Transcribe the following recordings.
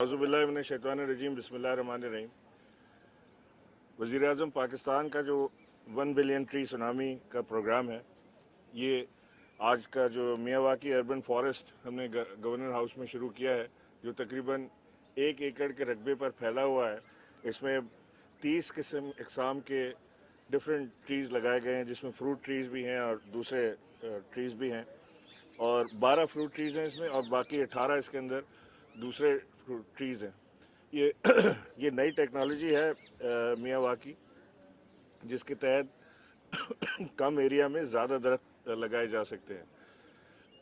औज़ुबिल्लाहिमिनश्शैतानिर्रजीम बिस्मिल्लाहिर्रहमानिर्रहीम। वज़ीर-ए-आज़म पाकिस्तान का जो 1 बिलियन ट्री सुनामी का प्रोग्राम है, ये आज का जो मियावाकी अर्बन फॉरेस्ट हमने गवर्नर हाउस में शुरू किया है, जो तकरीबन 1 एकड़ के रकबे पर फैला हुआ है। इसमें 30 इकसाम के डिफरेंट ट्रीज़ लगाए गए हैं, जिसमें फ्रूट ट्रीज़ भी हैं और दूसरे ट्रीज़ भी हैं, और 12 फ्रूट ट्रीज़ हैं इसमें, और बाकी 18 इसके अंदर दूसरे फ्रूट ट्रीज़ हैं। ये ये नई टेक्नोलॉजी है मियावाकी, जिसके तहत कम एरिया में ज़्यादा दरख्त लगाए जा सकते हैं।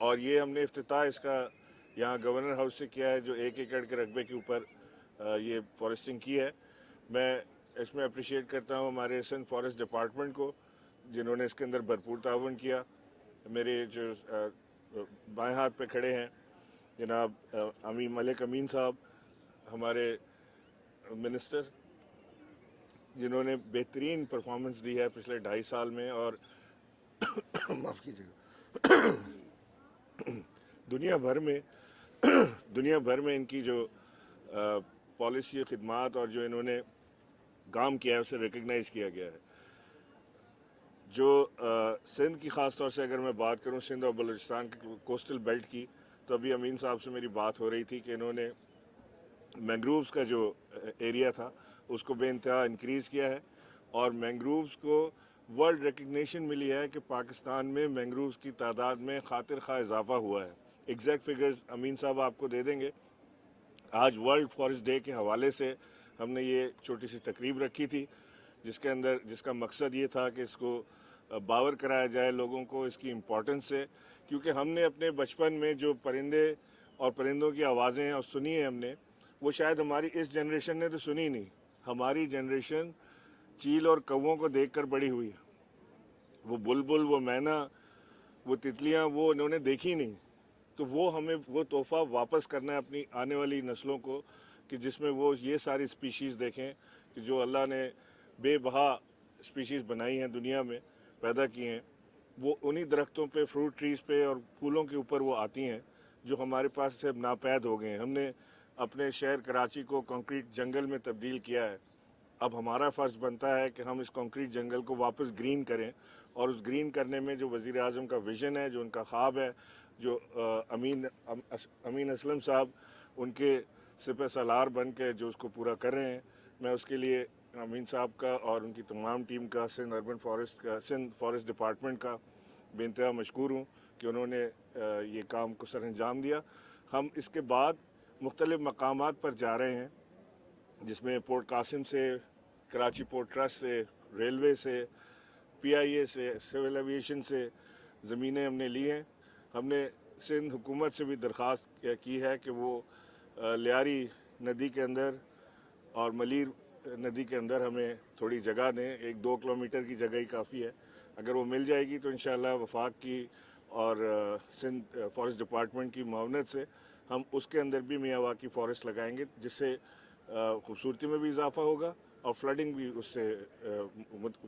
और ये हमने इफ्तिताह इसका यहाँ गवर्नर हाउस से किया है, जो 1 एकड़ के रकबे के ऊपर ये फॉरेस्टिंग की है। मैं इसमें अप्रिशिएट करता हूँ हमारे सिंध फॉरेस्ट डिपार्टमेंट को, जिन्होंने इसके अंदर भरपूर ताउन किया। मेरे जो बाएं हाथ पे खड़े हैं जनाब मलिक अमीन साहब, हमारे मिनिस्टर, जिन्होंने बेहतरीन परफॉर्मेंस दी है पिछले 2.5 साल में, और माफ़ कीजिएगा, दुनिया भर में इनकी जो पॉलिसी खिदमात और जो इन्होंने काम किया है उसे रिकग्नाइज़ किया गया है। जो सिंध की ख़ास तौर से अगर मैं बात करूं, सिंध और बलूचिस्तान की कोस्टल बेल्ट की, तो अभी अमीन साहब से मेरी बात हो रही थी कि इन्होंने मैंग्रोव्स का जो एरिया था उसको बेइंतहा इंक्रीज़ किया है, और मैंग्रोव्स को वर्ल्ड रिकग्निशन मिली है कि पाकिस्तान में मैंग्रोव्स की तादाद में खातिर खा इजाफा हुआ है। एग्जैक्ट फिगर्स अमीन साहब आपको दे देंगे। आज वर्ल्ड फॉरेस्ट डे के हवाले से हमने ये छोटी सी तकरीब रखी थी, जिसका मकसद ये था कि इसको बावर कराया जाए लोगों को इसकी इम्पोर्टेंस से, क्योंकि हमने अपने बचपन में जो परिंदे और परिंदों की आवाज़ें और सुनी है हमने, वो शायद हमारी इस जनरेशन ने तो सुनी नहीं। हमारी जनरेशन चील और कौवों को देखकर बड़ी हुई है। वो बुलबुल, वो मैना, वो तितलियाँ, वो इन्होंने देखी नहीं। तो वो हमें वो तोहफ़ा वापस करना है अपनी आने वाली नस्लों को, कि जिसमें वो ये सारी स्पीशीज़ देखें कि जो अल्लाह ने बेबहा स्पीशीज़ बनाई हैं, दुनिया में पैदा की हैं, वो उन्हीं दरख्तों पे, फ्रूट ट्रीज़ पे और फूलों के ऊपर वो आती हैं, जो हमारे पास से नापैद हो गए हैं। हमने अपने शहर कराची को कंक्रीट जंगल में तब्दील किया है। अब हमारा फ़र्ज़ बनता है कि हम इस कंक्रीट जंगल को वापस ग्रीन करें, और उस ग्रीन करने में जो वज़ीर आज़म का विज़न है, जो उनका ख्वाब है, जो अमीन असलम साहब उनके सिपह सालार बन के जो उसको पूरा कर रहे हैं, मैं उसके लिए अमीन साहब का और उनकी तमाम टीम का, सिंध फॉरेस्ट डिपार्टमेंट का बेइंतहा मशकूर हूँ कि उन्होंने ये काम को सर अंजाम दिया। हम इसके बाद मुख्तलिफ़ मकामात पर जा रहे हैं, जिसमें पोर्ट कासिम से, कराची पोर्ट ट्रस्ट से, रेलवे से, PIA से, सिविल एविएशन से ज़मीनें हमने ली हैं। हमने सिंध हुकूमत से भी दरख्वास्त की है कि वो लियारी नदी के अंदर और मलीर नदी के अंदर हमें थोड़ी जगह दें। 1-2 किलोमीटर की जगह ही काफ़ी है। अगर वो मिल जाएगी तो इंशाअल्लाह वफाक की और सिंध फॉरेस्ट डिपार्टमेंट की मुआवनत से हम उसके अंदर भी मियावाकी फॉरेस्ट लगाएंगे, जिससे खूबसूरती में भी इजाफा होगा और फ्लडिंग भी उससे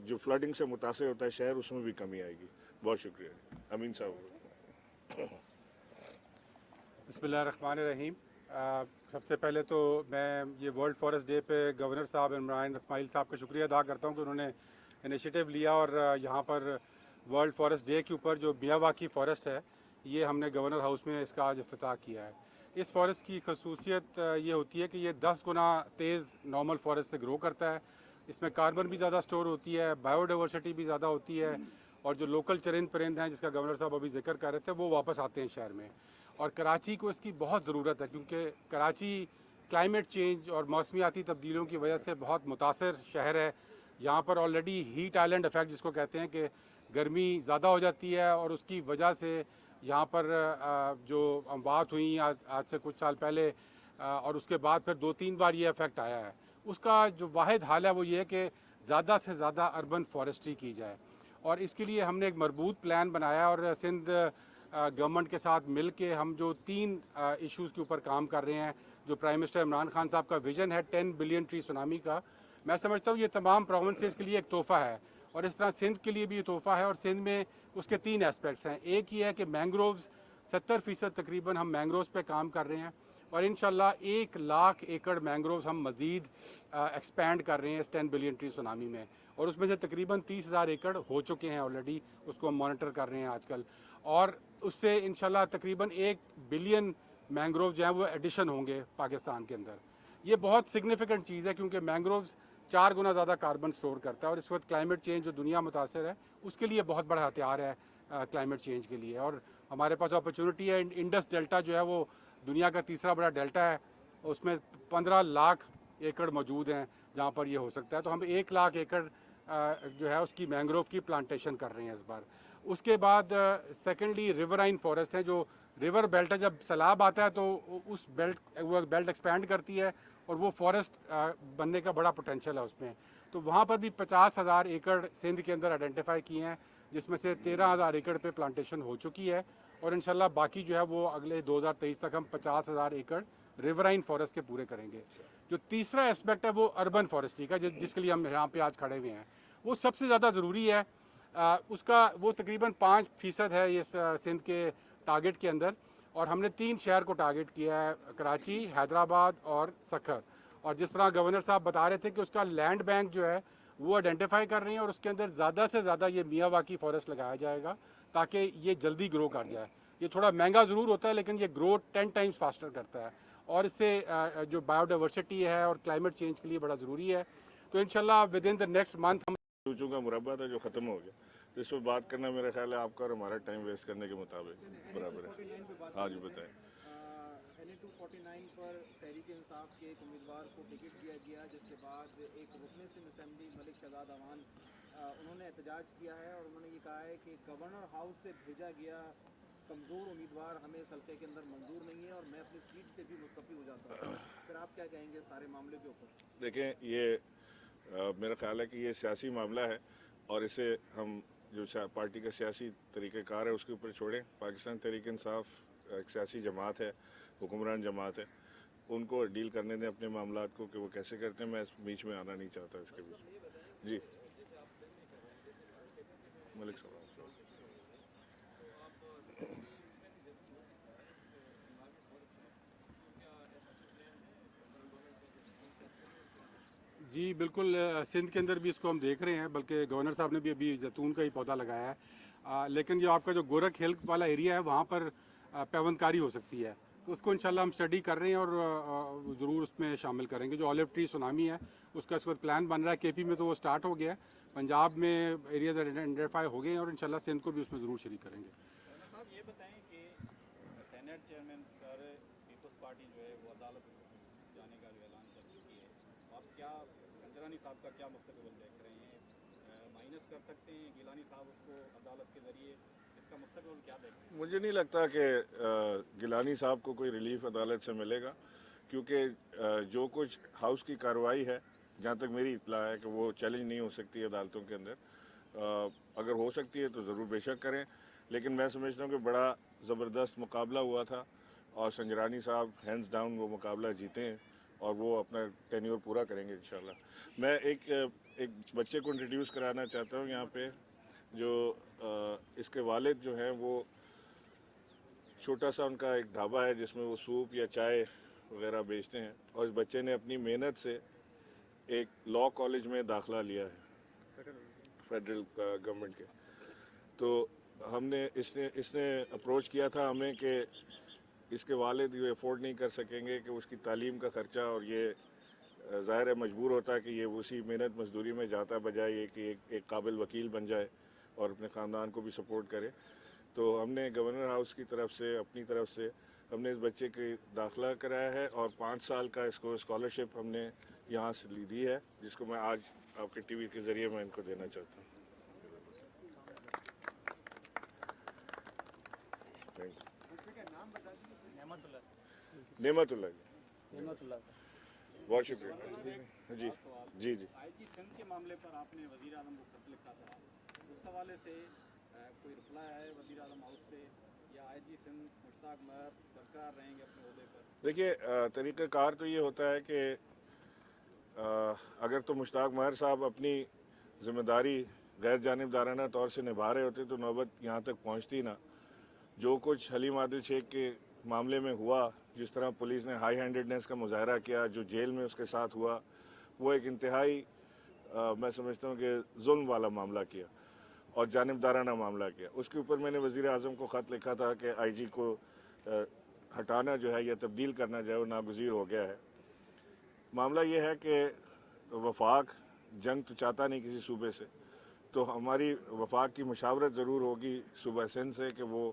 जो फ्लडिंग से मुतासर होता है शहर, उसमें भी कमी आएगी। बहुत शुक्रिया अमीन साहब। बिस्मिल्लाहिर्रहमानिर्रहीम। सबसे पहले तो मैं ये वर्ल्ड फॉरेस्ट डे पे गवर्नर साहब इमरान इस्माइल साहब का शुक्रिया अदा करता हूँ कि उन्होंने इनिशिएटिव लिया, और यहाँ पर वर्ल्ड फॉरेस्ट डे के ऊपर जो मियावाकी फॉरेस्ट है, ये हमने गवर्नर हाउस में इसका आज इफ्तिताह किया है। इस फॉरेस्ट की खसूसियत ये होती है कि ये 10 गुना तेज़ नॉर्मल फॉरेस्ट से ग्रो करता है। इसमें कार्बन भी ज़्यादा स्टोर होती है, बायोडाइवर्सिटी भी ज़्यादा होती है, और जो लोकल चरिंद परिंद हैं जिसका गवर्नर साहब अभी जिक्र कर रहे थे, वो वापस आते हैं शहर में। और कराची को इसकी बहुत ज़रूरत है, क्योंकि कराची क्लाइमेट चेंज और मौसमियाती तब्दीलियों की वजह से बहुत मुतासर शहर है। यहाँ पर ऑलरेडी हीट आइलैंड इफेक्ट जिसको कहते हैं कि गर्मी ज़्यादा हो जाती है, और उसकी वजह से यहाँ पर जो अमवात हुई आज से कुछ साल पहले, और उसके बाद फिर 2-3 बार ये इफेक्ट आया है। उसका जो वाहिद हल है वो ये है कि ज़्यादा से ज़्यादा अर्बन फॉरेस्ट्री की जाए, और इसके लिए हमने एक मरबूत प्लान बनाया, और सिंध गवर्नमेंट के साथ मिल के हम जो 3 इश्यूज़ के ऊपर काम कर रहे हैं, जो प्राइम मिनिस्टर इमरान खान साहब का विज़न है 10 बिलियन ट्री सुनामी का, मैं समझता हूँ ये तमाम प्रोविंसेस के लिए एक तोहफ़ा है, और इस तरह सिंध के लिए भी ये तोहफ़ा है। और सिंध में उसके 3 एस्पेक्ट्स हैं। एक ये है कि मैंग्रोव्स 70% तकरीबन हम मैंग्रोव्स पे काम कर रहे हैं, और इंशाल्लाह 1 लाख एकड़ मैंग्रोव्स हम मज़ीद एक्सपैंड कर रहे हैं इस 10 बिलियन ट्री सुनामी में, और उसमें से तकरीबन 30,000 एकड़ हो चुके हैं ऑलरेडी, उसको हम मॉनिटर कर रहे हैं आजकल, और उससे इंशाल्लाह तकरीबन 1 बिलियन मैंग्रोव जो है वो एडिशन होंगे पाकिस्तान के अंदर। ये बहुत सिग्निफिकेंट चीज़ है क्योंकि मैंग्रोव्स 4 गुना ज़्यादा कार्बन स्टोर करता है, और इस वक्त क्लाइमेट चेंज जो दुनिया मुतासर है उसके लिए बहुत बड़ा हथियार है क्लाइमेट चेंज के लिए। और हमारे पास अपॉर्चुनिटी है, इंडस डेल्टा जो है वो दुनिया का तीसरा बड़ा डेल्टा है, उसमें 15 लाख एकड़ मौजूद हैं जहाँ पर ये हो सकता है। तो हम 1 लाख एकड़ जो है उसकी मैंग्रोव की प्लांटेशन कर रहे हैं इस बार। उसके बाद सेकेंडली रिवराइन फॉरेस्ट है, जो रिवर बेल्ट है, जब सैलाब आता है तो उस वो बेल्ट एक्सपैंड करती है और वो फॉरेस्ट बनने का बड़ा पोटेंशियल है उसमें। तो वहाँ पर भी 50,000 एकड़ सिंध के अंदर आइडेंटिफाई किए हैं, जिसमें से 13,000 एकड़ पे प्लांटेशन हो चुकी है, और इंशाल्लाह बाकी जो है वो अगले 2023 तक हम 50,000 एकड़ रिवराइन फॉरेस्ट के पूरे करेंगे। जो तीसरा एस्पेक्ट है वो अर्बन फॉरेस्ट्री का, जिसके लिए हम यहाँ पे आज खड़े हुए हैं, वो सबसे ज़्यादा ज़रूरी है। उसका वो तकरीबन 5% है इस सिंध के टारगेट के अंदर, और हमने 3 शहर को टारगेट किया है, कराची, हैदराबाद और सखर। और जिस तरह गवर्नर साहब बता रहे थे कि उसका लैंड बैंक जो है वो आइडेंटिफाई कर रहे हैं, और उसके अंदर ज़्यादा से ज़्यादा ये मियावाकी फॉरेस्ट लगाया जाएगा ताकि ये जल्दी ग्रो कर जाए। ये थोड़ा महंगा ज़रूर होता है लेकिन ये ग्रो 10 टाइम्स फास्टर करता है, और इससे जो बायोडाइवर्सिटी है और क्लाइमेट चेंज के लिए बड़ा ज़रूरी है। तो इंशाल्लाह with in the next month हम सूचों का मुरब्बा था जो ख़त्म हो गया, तो इस पर बात करना मेरा ख्याल है आपका और हमारा टाइम वेस्ट करने के मुताबिक बराबर है। हाँ जी बताएं। NA 249 पर तहरीक इंसाफ के एक उम्मीदवार को टिकट दिया गया, जिसके बाद एक रुकने सिंध असेंबली मलिक शहजाद अवान उन्होंने एहतजाज किया है और उन्होंने ये कहा है कि गवर्नर हाउस से भेजा गया कमज़ोर उम्मीदवार हमें इस हल्के के अंदर मंजूर नहीं है और मैं अपनी सीट से भी मुस्तफ़ी हो जाता हूँ। फिर आप क्या कहेंगे सारे मामले के ऊपर? देखें, ये मेरा ख्याल है कि ये सियासी मामला है और इसे हम जो पार्टी का सियासी तरीक़ेकार है उसके ऊपर छोड़ें। पाकिस्तान तहरीक इंसाफ एक सियासी जमात है, हुक्मरान जमात है, उनको डील करने दें अपने मामलात को कि वो कैसे करते हैं। मैं इस बीच में आना नहीं चाहता इसके बीच। जी मलिक साहब। जी बिल्कुल, सिंध के अंदर भी इसको हम देख रहे हैं, बल्कि गवर्नर साहब ने भी अभी जैतून का ही पौधा लगाया है। लेकिन जो आपका जो गोरख हिल वाला एरिया है वहाँ पर पैवंदकारी हो सकती है, तो उसको इंशाल्लाह हम स्टडी कर रहे हैं और ज़रूर उसमें शामिल करेंगे। जो ऑलिव ट्री सुनामी है उसका इस वक्त प्लान बन रहा है, केपी में तो वो स्टार्ट हो गया है, पंजाब में एरियाज आइडेंटिफाई हो गए हैं और इंशाल्लाह सिंध को भी उसमें ज़रूर शरीक करेंगे। साहब ये बताएं कि सेनेट चेयरमैन पर पीपल्स पार्टी जो है वो अदालत जाने का जो ऐलान कर चुकी है, आप क्या गिलानी साहब का क्या मुस्तकबिल देख रहे हैं? माइनस कर सकते हैं गिलानी साहब उसको अदालत के ज़रिए, इसका मुस्तकबिल क्या देख रहे हैं? मुझे नहीं लगता कि गिलानी साहब को कोई रिलीफ अदालत से मिलेगा, क्योंकि जो कुछ हाउस की कार्रवाई है, जहाँ तक मेरी इत्तला है कि वो चैलेंज नहीं हो सकती अदालतों के अंदर। अगर हो सकती है तो ज़रूर बेशक करें, लेकिन मैं समझता हूँ कि बड़ा ज़बरदस्त मुकाबला हुआ था और संजरानी साहब हैंड्स डाउन वो मुकाबला जीते हैं और वो अपना टेन्योर पूरा करेंगे इंशाल्लाह। मैं एक बच्चे को इंट्रोड्यूस कराना चाहता हूँ यहाँ पे, जो इसके वालिद जो हैं वो छोटा सा उनका एक ढाबा है जिसमें वो सूप या चाय वगैरह बेचते हैं, और इस बच्चे ने अपनी मेहनत से एक लॉ कॉलेज में दाखिला लिया है फेडरल गवर्नमेंट के। तो हमने इसने अप्रोच किया था हमें कि इसके वालिद ये अफोर्ड नहीं कर सकेंगे कि उसकी तालीम का ख़र्चा, और ये ज़ाहिर है मजबूर होता है कि ये उसी मेहनत मजदूरी में जाता बजाय ये कि एक काबिल वकील बन जाए और अपने ख़ानदान को भी सपोर्ट करे। तो हमने गवर्नर हाउस की तरफ से, अपनी तरफ से हमने इस बच्चे के दाखिला कराया है और 5 साल का इसको स्कॉलरशिप हमने यहाँ से दी है, जिसको मैं आज आपके टीवी के ज़रिए मैं इनको देना चाहता हूँ। नेमतुल्लाह बहुत शुक्रिया जी जी जी। आईजी सिंध के मामले पर आपने वज़ीर आज़म को खत लिखा था, उस हवाले से कोई रिप्लाई आया वज़ीर आज़म हाउस से, या आईजी सिंध मुश्ताक महर बरकरार रहेंगे अपने ओहदे पर? देखिए, तरीक़ाकार तो ये होता है कि अगर तो मुश्ताक महर साहब अपनी ज़िम्मेदारी गैर जानिबदाराना तौर से निभा रहे होते तो नौबत यहाँ तक पहुँचती ना। जो कुछ हलीम आदिल शेख के मामले में हुआ, जिस तरह पुलिस ने हाई हैंडेडनेस का मुजाहरा किया, जो जेल में उसके साथ हुआ, वो एक इंतहाई मैं समझता हूँ कि जुल्म वाला मामला किया और जानिबदाराना मामला किया। उसके ऊपर मैंने वज़ीर आज़म को ख़त लिखा था कि आईजी को हटाना जो है या तब्दील करना जो है वो नागुज़ीर हो गया है। मामला ये है कि वफाक जंग तो चाहता नहीं किसी सूबे से, तो हमारी वफाक की मुशावरत ज़रूर होगी सूबा सिंध से कि वो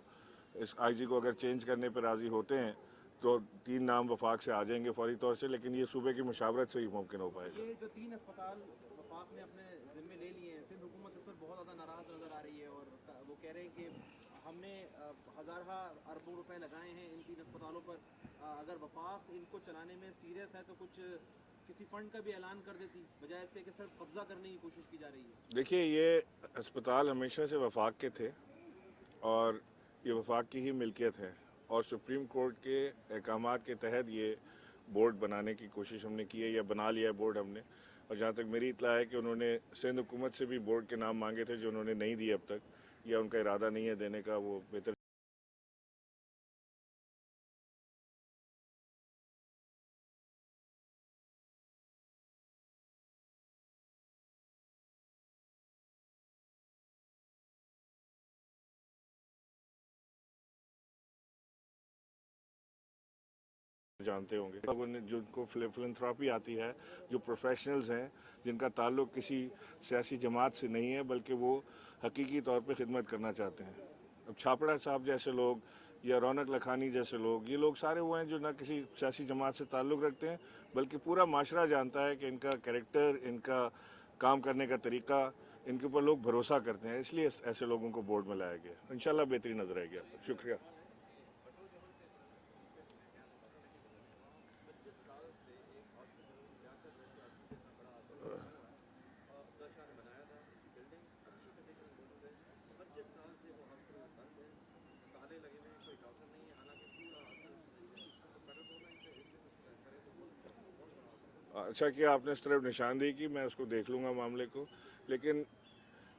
इस आईजी को अगर चेंज करने पर राज़ी होते हैं तो 3 नाम वफाक से आ जाएंगे फौरी तौर से, लेकिन ये सूबे की मुशावरत से ही मुमकिन हो पाएगा। ये जो 3 अस्पताल वफाक ने अपने ज़िम्मे ले लिए हैं, सिंध हुकूमत इस पर बहुत ज़्यादा नाराज़ नज़र आ रही है और वो कह रहे हैं कि हमने हज़ार अरबों रुपए लगाए हैं इन 3 अस्पतालों पर, अगर वफाक इनको चलाने में सीरियस है तो कुछ किसी फंड का भी ऐलान कर देती, बजाय इसके कि सिर्फ कब्जा करने की कोशिश की जा रही है। देखिए, ये अस्पताल हमेशा से वफाक के थे और ये वफाक की ही मिल्कियत है और सुप्रीम कोर्ट के अहकामात के तहत ये बोर्ड बनाने की कोशिश हमने की है या बना लिया है बोर्ड हमने। और जहाँ तक मेरी इत्तला है कि उन्होंने सिंध हुकूमत से भी बोर्ड के नाम मांगे थे जो उन्होंने नहीं दिए अब तक, या उनका इरादा नहीं है देने का, वो बेहतर जानते होंगे। लोगों ने जिनको फिलंथ्रॉपी आती है, जो प्रोफेशनल्स हैं जिनका ताल्लुक किसी सियासी जमात से नहीं है बल्कि वो हकीकी तौर पे खिदमत करना चाहते हैं। अब छापड़ा साहब जैसे लोग या रौनक लखानी जैसे लोग, ये लोग सारे वो हैं जो ना किसी सियासी जमात से ताल्लुक़ रखते हैं बल्कि पूरा माशरा जानता है कि इनका कैरेक्टर, इनका काम करने का तरीका, इनके ऊपर लोग भरोसा करते हैं, इसलिए ऐसे लोगों को बोर्ड में लाया गया। इंशाल्लाह बेहतरी नजर आएगी आपको। शुक्रिया। अच्छा किया आपने इस तरफ निशानदेही की, मैं उसको देख लूँगा मामले को। लेकिन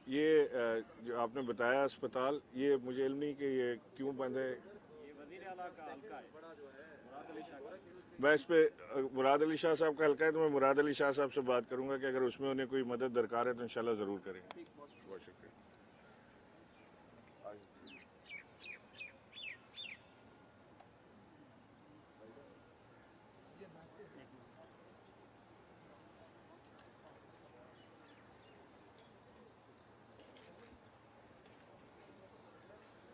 ये जो आपने बताया अस्पताल, ये मुझे इल्म नहीं कि ये क्यों बंद है। ये वज़ीर आला का हल्का है, मुराद अली शाह का। मैं इस पे मुराद अली शाह साहब का हल्का है तो मैं मुराद अली शाह साहब से बात करूँगा कि अगर उसमें उन्हें कोई मदद दरकार है तो इंशाल्लाह ज़रूर करेंगे। बहुत शुक्रिया।